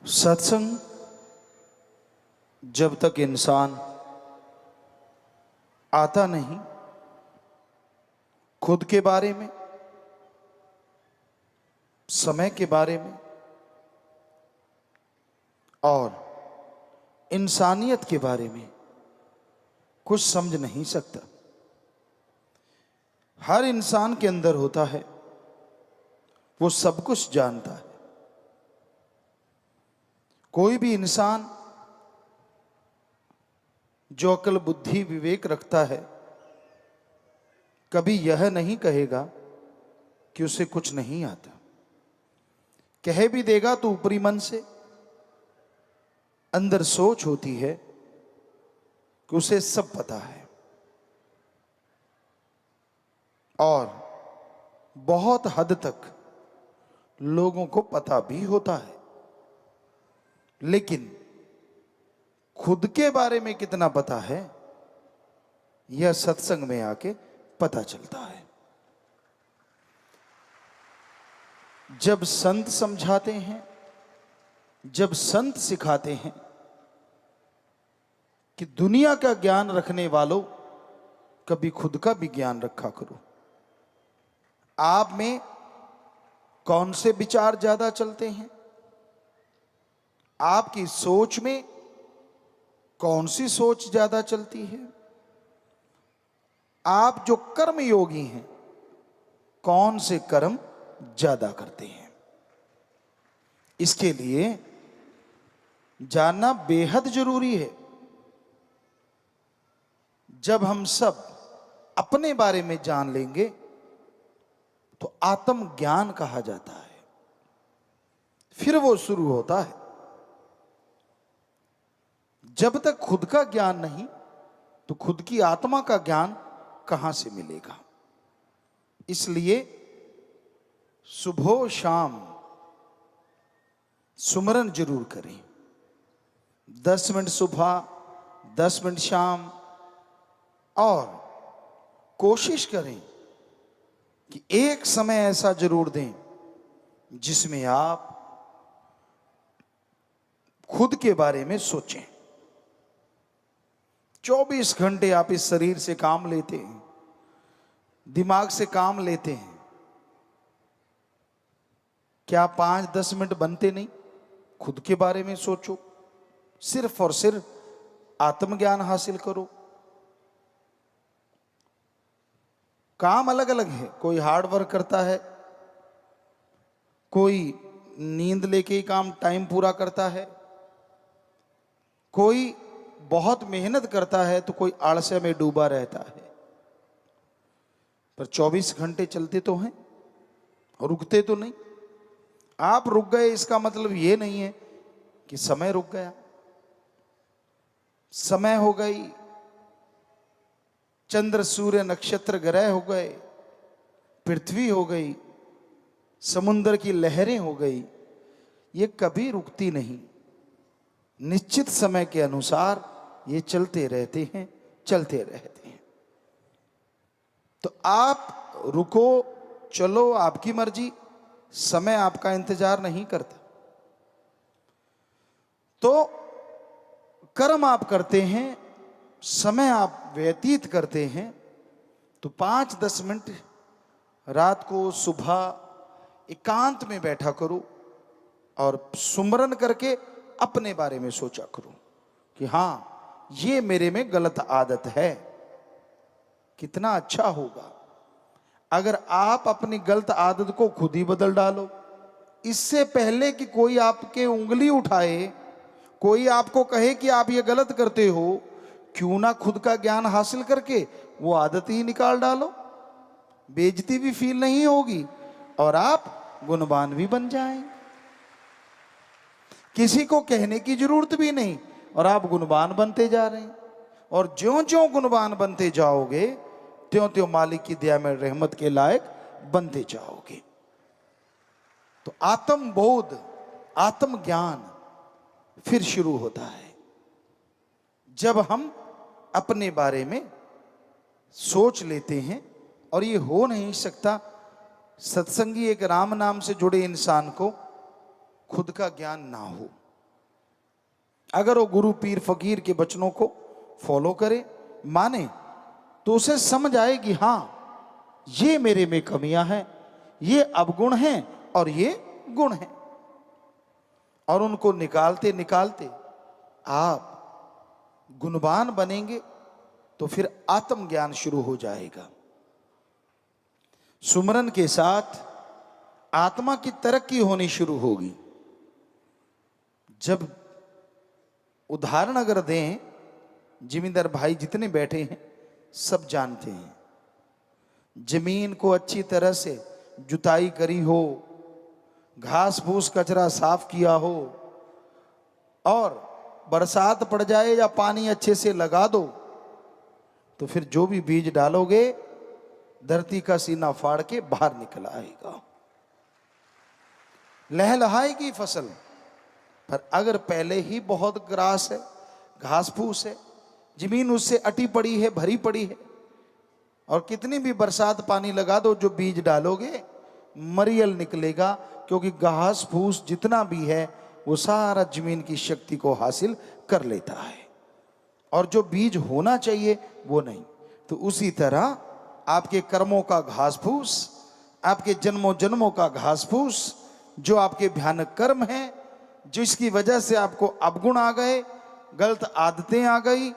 सत्संग जब तक इंसान आता नहीं खुद के बारे में, समय के बारे में और इंसानियत के बारे में कुछ समझ नहीं सकता। हर इंसान के अंदर होता है, वो सब कुछ जानता है। कोई भी इंसान जो अक्ल बुद्धि विवेक रखता है कभी यह नहीं कहेगा कि उसे कुछ नहीं आता। कह भी देगा तो ऊपरी मन से, अंदर सोच होती है कि उसे सब पता है। और बहुत हद तक लोगों को पता भी होता है, लेकिन खुद के बारे में कितना पता है यह सत्संग में आके पता चलता है। जब संत समझाते हैं, जब संत सिखाते हैं कि दुनिया का ज्ञान रखने वालों कभी खुद का भी ज्ञान रखा करो। आप में कौन से विचार ज्यादा चलते हैं, आपकी सोच में कौन सी सोच ज्यादा चलती है, आप जो कर्म योगी हैं कौन से कर्म ज्यादा करते हैं, इसके लिए जानना बेहद जरूरी है। जब हम सब अपने बारे में जान लेंगे तो आत्म ज्ञान कहा जाता है। फिर वो शुरू होता है। जब तक खुद का ज्ञान नहीं तो खुद की आत्मा का ज्ञान कहां से मिलेगा। इसलिए सुबह शाम सुमरन जरूर करें। 10 मिनट सुबह, 10 मिनट शाम, और कोशिश करें कि एक समय ऐसा जरूर दें जिसमें आप खुद के बारे में सोचें। 24 घंटे आप इस शरीर से काम लेते हैं, दिमाग से काम लेते हैं, क्या 5-10 मिनट बनते नहीं? खुद के बारे में सोचो, सिर्फ और सिर्फ आत्मज्ञान हासिल करो। काम अलग अलग है, कोई हार्ड वर्क करता है, कोई नींद लेके ही काम टाइम पूरा करता है, कोई बहुत मेहनत करता है तो कोई आलस्य में डूबा रहता है। पर 24 घंटे चलते तो हैं, रुकते तो नहीं। आप रुक गए इसका मतलब ये नहीं है कि समय रुक गया। समय हो गई, चंद्र सूर्य नक्षत्र ग्रह हो गए, पृथ्वी हो गई, समुद्र की लहरें हो गई, ये कभी रुकती नहीं। निश्चित समय के अनुसार ये चलते रहते हैं, चलते रहते हैं। तो आप रुको, चलो, आपकी मर्जी। समय आपका इंतजार नहीं करता। तो कर्म आप करते हैं, समय आप व्यतीत करते हैं, तो 5-10 मिनट रात को, सुबह एकांत में बैठा करो और सुमरन करके अपने बारे में सोचा करो कि हाँ, ये मेरे में गलत आदत है। कितना अच्छा होगा अगर आप अपनी गलत आदत को खुद ही बदल डालो। इससे पहले कि कोई आपके उंगली उठाए, कोई आपको कहे कि आप ये गलत करते हो, क्यों ना खुद का ज्ञान हासिल करके वो आदत ही निकाल डालो। बेइज्जती भी फील नहीं होगी और आप गुणवान भी बन जाएं। किसी को कहने की जरूरत भी नहीं और आप गुणवान बनते जा रहे हैं। और ज्यों-ज्यों गुणवान बनते जाओगे त्यों-त्यों मालिक की दया में रहमत के लायक बनते जाओगे। तो आत्म बोध, आत्म ज्ञान फिर शुरू होता है जब हम अपने बारे में सोच लेते हैं। और ये हो नहीं सकता सत्संगी एक राम नाम से जुड़े इंसान को खुद का ज्ञान ना हो। अगर वो गुरु पीर फकीर के वचनों को फॉलो करे, माने, तो उसे समझ आए कि हाँ, ये मेरे में कमियां हैं, ये अवगुण हैं और ये गुण हैं। और उनको निकालते निकालते आप गुणवान बनेंगे तो फिर आत्मज्ञान शुरू हो जाएगा। सुमरन के साथ आत्मा की तरक्की होनी शुरू होगी। जब उदाहरण अगर दें, जिमींदार भाई जितने बैठे हैं सब जानते हैं, जमीन को अच्छी तरह से जुताई करी हो, घास फूस कचरा साफ किया हो, और बरसात पड़ जाए या पानी अच्छे से लगा दो, तो फिर जो भी बीज डालोगे धरती का सीना फाड़ के बाहर निकल आएगा, लहलहाएगी फसल। पर अगर पहले ही बहुत ग्रास है, घास फूस है, जमीन उससे अटी पड़ी है, भरी पड़ी है, और कितनी भी बरसात पानी लगा दो, जो बीज डालोगे मरियल निकलेगा, क्योंकि घास फूस जितना भी है वो सारा जमीन की शक्ति को हासिल कर लेता है, और जो बीज होना चाहिए वो नहीं। तो उसी तरह आपके कर्मों का घास फूस, आपके जन्मों जन्मों का घास फूस, जो आपके भयानक कर्म हैं, जिसकी वजह से आपको अवगुण आ गए, गलत आदतें आ गई,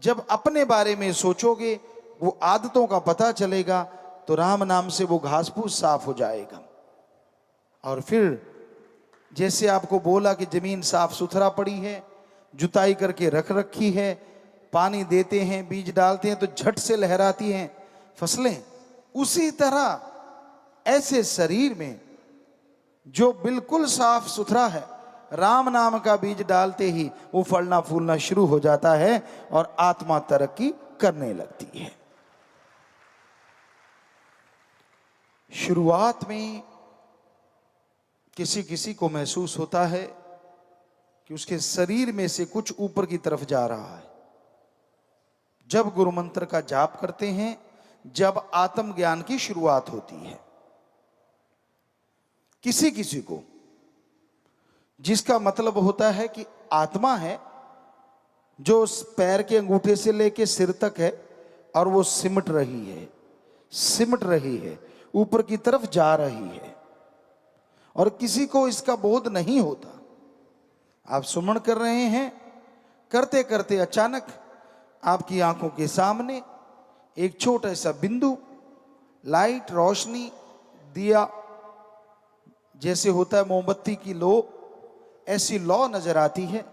जब अपने बारे में सोचोगे, वो आदतों का पता चलेगा, तो राम नाम से वो घास फूस साफ हो जाएगा। और फिर जैसे आपको बोला कि जमीन साफ सुथरा पड़ी है, जुताई करके रख रखी है, पानी देते हैं, बीज डालते हैं, तो झट से लहराती हैं फसलें, उसी तरह ऐसे शरीर में जो बिल्कुल साफ सुथरा है, राम नाम का बीज डालते ही वो फलना फूलना शुरू हो जाता है और आत्मा तरक्की करने लगती है। शुरुआत में किसी किसी को महसूस होता है कि उसके शरीर में से कुछ ऊपर की तरफ जा रहा है। जब गुरु मंत्र का जाप करते हैं, जब आत्मज्ञान की शुरुआत होती है, किसी किसी को, जिसका मतलब होता है कि आत्मा है जो पैर के अंगूठे से लेके सिर तक है, और वो सिमट रही है, ऊपर की तरफ जा रही है, और किसी को इसका बोध नहीं होता। आप सुमन कर रहे हैं, करते करते अचानक आपकी आंखों के सामने एक छोटा सा बिंदु, लाइट, रोशनी, दिया जैसे होता है मोमबत्ती की लो, ऐसी लौ नजर आती है।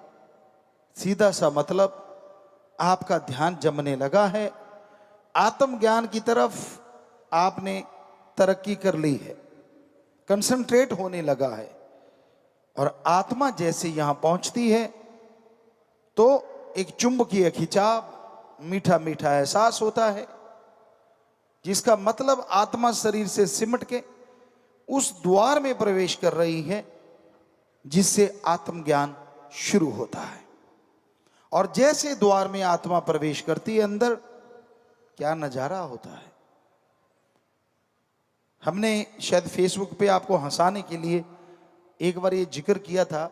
सीधा सा मतलब आपका ध्यान जमने लगा है, आत्मज्ञान की तरफ आपने तरक्की कर ली है, कंसंट्रेट होने लगा है। और आत्मा जैसे यहां पहुंचती है तो एक चुंबकीय खिंचाव, मीठा मीठा एहसास होता है, जिसका मतलब आत्मा शरीर से सिमट के उस द्वार में प्रवेश कर रही है जिससे आत्मज्ञान शुरू होता है। और जैसे द्वार में आत्मा प्रवेश करती है अंदर, क्या नजारा होता है। हमने शायद फेसबुक पे आपको हंसाने के लिए एक बार ये जिक्र किया था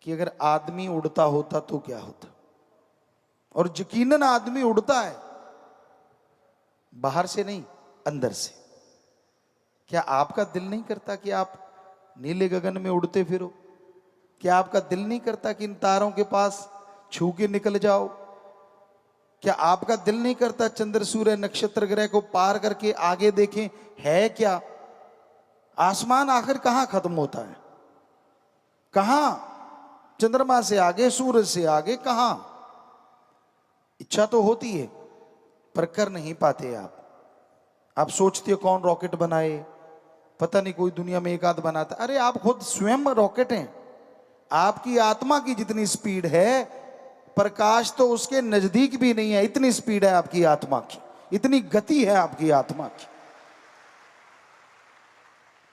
कि अगर आदमी उड़ता होता तो क्या होता, और यकीनन आदमी उड़ता है, बाहर से नहीं, अंदर से। क्या आपका दिल नहीं करता कि आप नीले गगन में उड़ते फिरो? क्या आपका दिल नहीं करता कि इन तारों के पास छू के निकल जाओ? क्या आपका दिल नहीं करता चंद्र सूर्य नक्षत्र ग्रह को पार करके आगे देखें है क्या? आसमान आखिर कहां खत्म होता है? कहां? चंद्रमा से आगे, सूरज से आगे, कहां? इच्छा तो होती है पर कर नहीं पाते आप सोचते हो कौन रॉकेट बनाए, पता नहीं कोई दुनिया में एक आध बनाता। अरे आप खुद स्वयं रॉकेट हैं। आपकी आत्मा की जितनी स्पीड है, प्रकाश तो उसके नजदीक भी नहीं है, इतनी स्पीड है आपकी आत्मा की, इतनी गति है आपकी आत्मा की।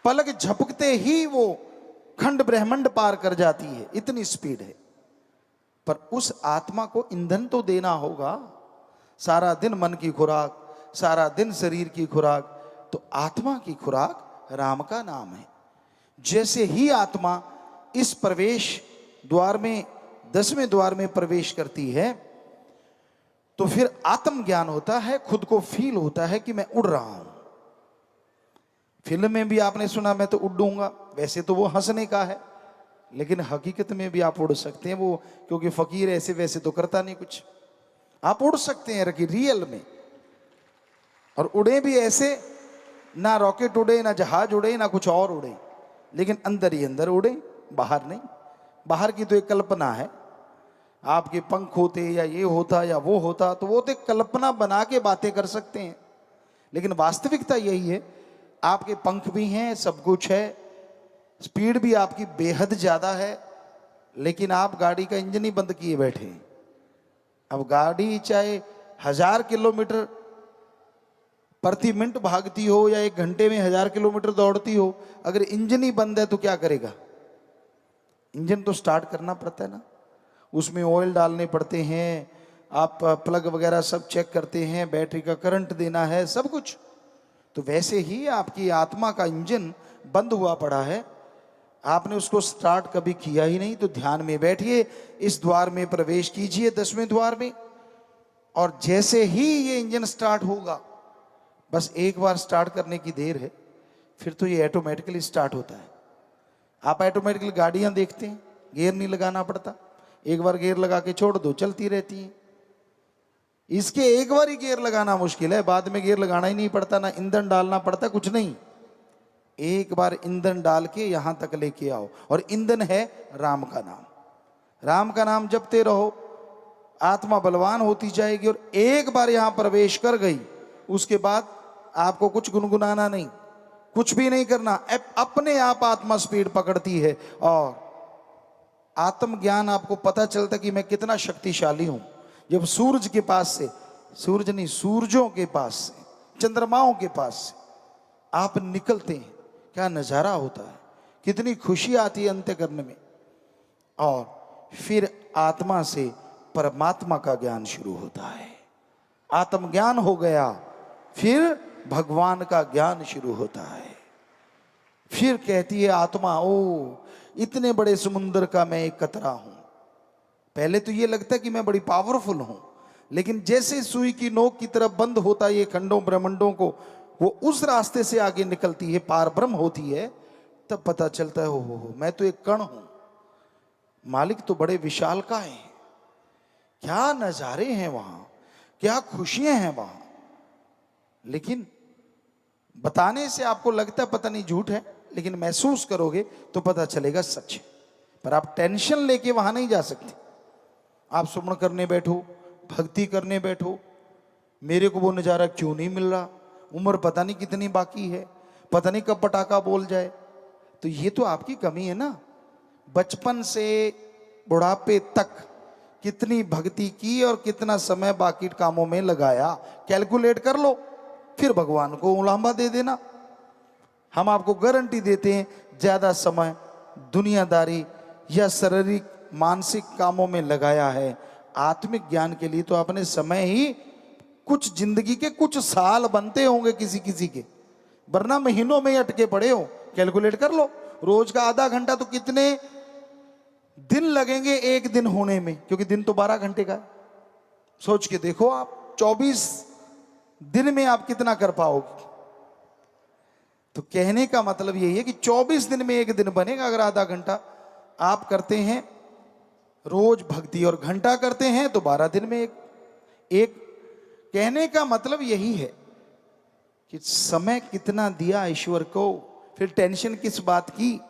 पलक झपकते ही वो खंड ब्रह्मांड पार कर जाती है, इतनी स्पीड है। पर उस आत्मा को ईंधन तो देना होगा। सारा दिन मन की खुराक, सारा दिन शरीर की खुराक, तो आत्मा की खुराक राम का नाम है। जैसे ही आत्मा इस प्रवेश द्वार में 10वें द्वार में प्रवेश करती है तो फिर आत्मज्ञान होता है, खुद को फील होता है कि मैं उड़ रहा हूं। फिल्म में भी आपने सुना मैं तो उड़ूंगा, वैसे तो वो हंसने का है, लेकिन हकीकत में भी आप उड़ सकते हैं। वो क्योंकि फकीर ऐसे वैसे तो करता नहीं कुछ, आप उड़ सकते हैं रियल में। और उड़े भी ऐसे, ना रॉकेट उड़े, ना जहाज उड़े, ना कुछ और उड़े, लेकिन अंदर ही अंदर उड़े, बाहर नहीं। बाहर की तो एक कल्पना है, आपके पंख होते या ये होता या वो होता तो वो तो एक कल्पना बना के बातें कर सकते हैं, लेकिन वास्तविकता यही है, आपके पंख भी हैं, सब कुछ है, स्पीड भी आपकी बेहद ज्यादा है, लेकिन आप गाड़ी का इंजन ही बंद किए बैठे हैं। अब गाड़ी चाहे 1000 किलोमीटर प्रति मिनट भागती हो या 1 घंटे में 1000 किलोमीटर दौड़ती हो, अगर इंजन ही बंद है तो क्या करेगा? इंजन तो स्टार्ट करना पड़ता है ना, उसमें ऑयल डालने पड़ते हैं, आप प्लग वगैरह सब चेक करते हैं, बैटरी का करंट देना है, सब कुछ। तो वैसे ही आपकी आत्मा का इंजन बंद हुआ पड़ा है, आपने उसको स्टार्ट कभी किया ही नहीं। तो ध्यान में बैठिए, इस द्वार में प्रवेश कीजिए, 10वें द्वार में, और जैसे ही ये इंजन स्टार्ट होगा, बस एक बार स्टार्ट करने की देर है, फिर तो ये ऑटोमेटिकली स्टार्ट होता है। आप ऑटोमेटिकली गाड़ियां देखते हैं, गियर नहीं लगाना पड़ता, एक बार गियर लगा के छोड़ दो, चलती रहती हैं। इसके एक बार ही गियर लगाना मुश्किल है, बाद में गियर लगाना ही नहीं पड़ता, ना ईंधन डालना पड़ता, कुछ नहीं। एक बार ईंधन डाल के यहां तक लेके आओ, और ईंधन है राम का नाम। राम का नाम जपते रहो, आत्मा बलवान होती जाएगी, और एक बार यहां प्रवेश कर गई, उसके बाद आपको कुछ गुनगुनाना नहीं, कुछ भी नहीं करना, अपने आप आत्मा स्पीड पकड़ती है। और आत्मज्ञान आपको पता चलता कि मैं कितना शक्तिशाली हूं जब सूरज के पास से, सूरज नहीं, सूरजों के पास से, चंद्रमाओं के पास से आप निकलते हैं। क्या नजारा होता है, कितनी खुशी आती है अंतःकरण में। और फिर आत्मा से परमात्मा का ज्ञान शुरू होता है। आत्मज्ञान हो गया, फिर भगवान का ज्ञान शुरू होता है। फिर कहती है आत्मा, ओ इतने बड़े समुद्र का मैं एक कतरा हूं। पहले तो ये लगता है कि मैं बड़ी पावरफुल हूं, लेकिन जैसे सुई की नोक की तरफ बंद होता है ये खंडों ब्रह्मंडों को, वो उस रास्ते से आगे निकलती है, पार ब्रह्म होती है, तब पता चलता है हो मैं तो एक कण हूं, मालिक तो बड़े विशाल का है। क्या नजारे हैं वहां, क्या खुशियां हैं वहां। लेकिन बताने से आपको लगता है पता नहीं झूठ है, लेकिन महसूस करोगे तो पता चलेगा सच है। पर आप टेंशन लेके वहां नहीं जा सकते। आप सुमन करने बैठो, भक्ति करने बैठो, मेरे को वो नजारा क्यों नहीं मिल रहा, उम्र पता नहीं कितनी बाकी है, पता नहीं कब पटाखा बोल जाए, तो ये तो आपकी कमी है ना। बचपन से बुढ़ापे तक कितनी भक्ति की और कितना समय बाकी कामों में लगाया, कैलकुलेट कर लो, फिर भगवान को उलांबा दे देना। हम आपको गारंटी देते हैं, ज्यादा समय दुनियादारी या शारीरिक मानसिक कामों में लगाया है, आत्मिक ज्ञान के लिए तो अपने समय ही कुछ जिंदगी के कुछ साल बनते होंगे किसी किसी के, वरना महीनों में ही अटके पड़े हो। कैलकुलेट कर लो, रोज का आधा घंटा तो कितने दिन लगेंगे एक दिन होने में, क्योंकि दिन तो 12 घंटे का है। सोच के देखो आप 24 दिन में आप कितना कर पाओगे। तो कहने का मतलब यही है कि 24 दिन में एक दिन बनेगा अगर आधा घंटा आप करते हैं रोज भक्ति, और घंटा करते हैं तो 12 दिन में एक। कहने का मतलब यही है कि समय कितना दिया ईश्वर को, फिर टेंशन किस बात की।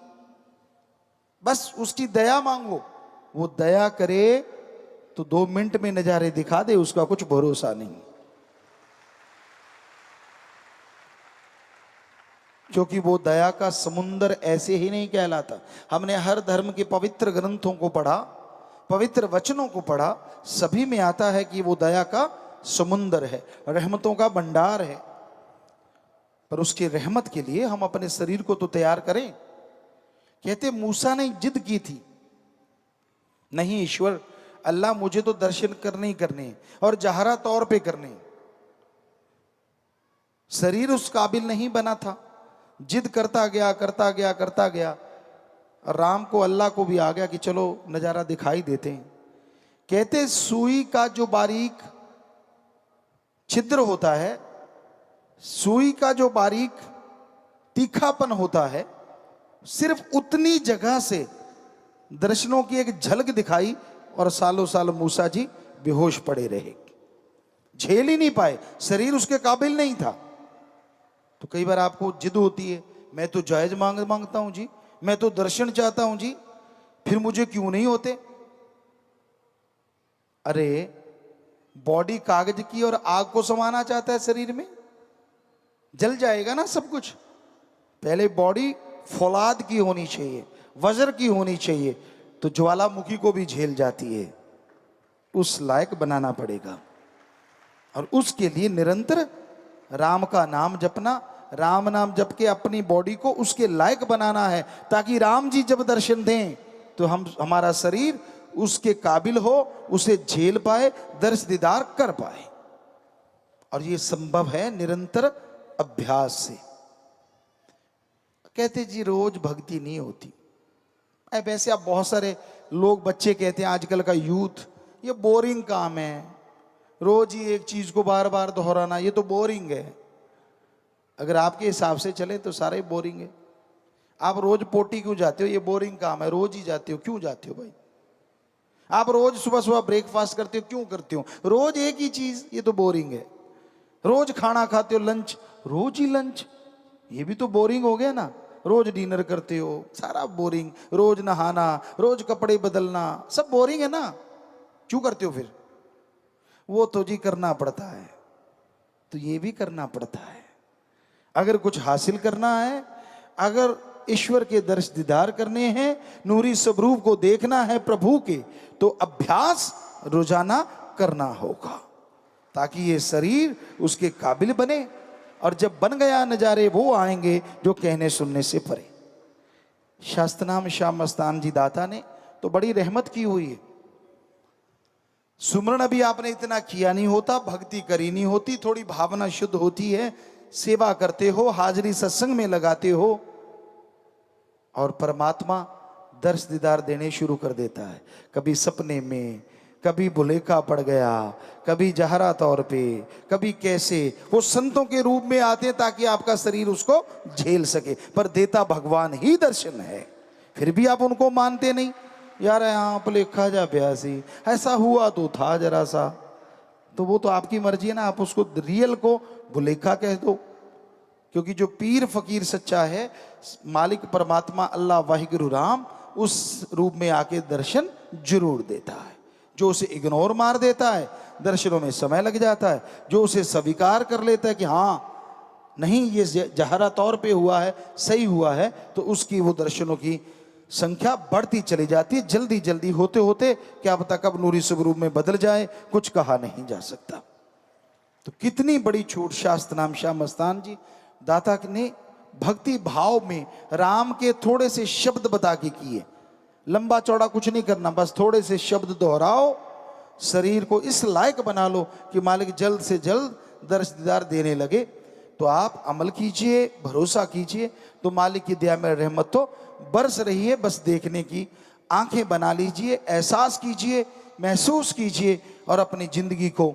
बस उसकी दया मांगो, वो दया करे तो 2 मिनट में नजारे दिखा दे, उसका कुछ भरोसा नहीं। क्योंकि वो दया का समुंदर ऐसे ही नहीं कहलाता। हमने हर धर्म के पवित्र ग्रंथों को पढ़ा, पवित्र वचनों को पढ़ा, सभी में आता है कि वो दया का समुंदर है, रहमतों का भंडार है। पर उसकी रहमत के लिए हम अपने शरीर को तो तैयार करें। कहते मूसा ने जिद की थी, नहीं ईश्वर अल्लाह मुझे तो दर्शन करने ही करने और जहरा तौर पे करने। शरीर उस काबिल नहीं बना था, जिद करता गया करता गया करता गया। राम को अल्लाह को भी आ गया कि चलो नजारा दिखाई देते हैं। कहते सुई का जो बारीक छिद्र होता है, सुई का जो बारीक तीखापन होता है, सिर्फ उतनी जगह से दर्शनों की एक झलक दिखाई और सालों साल मूसा जी बेहोश पड़े रहे, झेल ही नहीं पाए, शरीर उसके काबिल नहीं था। तो कई बार आपको जिद होती है, मैं तो जायज मांगता हूं जी, मैं तो दर्शन चाहता हूं जी, फिर मुझे क्यों नहीं होते? अरे बॉडी कागज की और आग को समाना चाहता है शरीर में, जल जाएगा ना सब कुछ। पहले बॉडी फौलाद की होनी चाहिए, वज्र की होनी चाहिए, तो ज्वालामुखी को भी झेल जाती है, उस लायक बनाना पड़ेगा। और उसके लिए निरंतर राम का नाम जपना, राम नाम जप के अपनी बॉडी को उसके लायक बनाना है, ताकि राम जी जब दर्शन दें तो हमारा शरीर उसके काबिल हो, उसे झेल पाए, दर्श दीदार कर पाए। और ये संभव है निरंतर अभ्यास से। कहते जी रोज भक्ति नहीं होती। वैसे आप बहुत सारे लोग, बच्चे कहते हैं आजकल का यूथ, ये बोरिंग काम है, रोज ही एक चीज को बार बार दोहराना, ये तो बोरिंग है। अगर आपके हिसाब से चले तो सारे बोरिंग है। आप रोज पोटी क्यों जाते हो? ये बोरिंग काम है, रोज ही जाते हो, क्यों जाते हो भाई? आप रोज सुबह सुबह ब्रेकफास्ट करते हो, क्यों करते हो? रोज एक ही चीज, ये तो बोरिंग है। रोज खाना खाते हो, लंच, रोज ही लंच, ये भी तो बोरिंग हो गया ना। रोज डिनर करते हो, सारा बोरिंग। रोज नहाना, रोज कपड़े बदलना, सब बोरिंग है ना, क्यों करते हो फिर? वो तो जी करना पड़ता है, तो ये भी करना पड़ता है। अगर कुछ हासिल करना है, अगर ईश्वर के दर्श दीदार करने हैं, नूरी स्वरूप को देखना है प्रभु के, तो अभ्यास रोजाना करना होगा, ताकि ये शरीर उसके काबिल बने। और जब बन गया, नजारे वो आएंगे जो कहने सुनने से परे। शास्त्रनाम श्याम मस्तान जी दाता ने तो बड़ी रहमत की हुई है। सुमरण अभी आपने इतना किया नहीं होता, भक्ति करी नहीं होती, थोड़ी भावना शुद्ध होती है, सेवा करते हो, हाजिरी सत्संग में लगाते हो, और परमात्मा दर्श दीदार देने शुरू कर देता है। कभी सपने में, कभी भुलेखा पड़ गया, कभी जहरा तौर पे, कभी कैसे। वो संतों के रूप में आते हैं ताकि आपका शरीर उसको झेल सके, पर देता भगवान ही दर्शन है। फिर भी आप उनको मानते नहीं। यार यहाँ भुलेखा जा प्यासी, ऐसा हुआ तो था जरा सा, तो वो तो आपकी मर्जी है ना, आप उसको रियल को भुलेखा कह दो। क्योंकि जो पीर फकीर सच्चा है, मालिक परमात्मा अल्लाह वाहिगुरु राम, उस रूप में आके दर्शन जरूर देता है। जो उसे इग्नोर मार देता है, दर्शनों में समय लग जाता है। जो उसे स्वीकार कर लेता है कि हाँ नहीं ये जहरा तौर पे हुआ है, सही हुआ है, तो उसकी वो दर्शनों की संख्या बढ़ती चली जाती है। जल्दी जल्दी होते होते क्या पता कब नूरी स्वरूप में बदल जाए, कुछ कहा नहीं जा सकता। तो कितनी बड़ी छूट शास्त्र नाम श्याम मस्तान जी दाता ने भक्ति भाव में राम के थोड़े से शब्द बता के किए। लंबा चौड़ा कुछ नहीं करना, बस थोड़े से शब्द दोहराओ, शरीर को इस लायक बना लो कि मालिक जल्द से जल्द दर्श दीदार देने लगे। तो आप अमल कीजिए, भरोसा कीजिए, तो मालिक की दया में रहमत तो बरस रही है। बस देखने की आंखें बना लीजिए, एहसास कीजिए, महसूस कीजिए, और अपनी जिंदगी को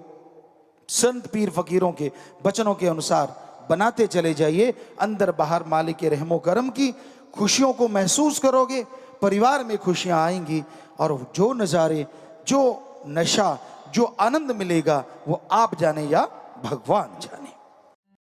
संत पीर फकीरों के वचनों के अनुसार बनाते चले जाइए। अंदर बाहर मालिक के रहमो करम की खुशियों को महसूस करोगे, परिवार में खुशियां आएंगी, और जो नज़ारे, जो नशा, जो आनंद मिलेगा वो आप जाने या भगवान जाने।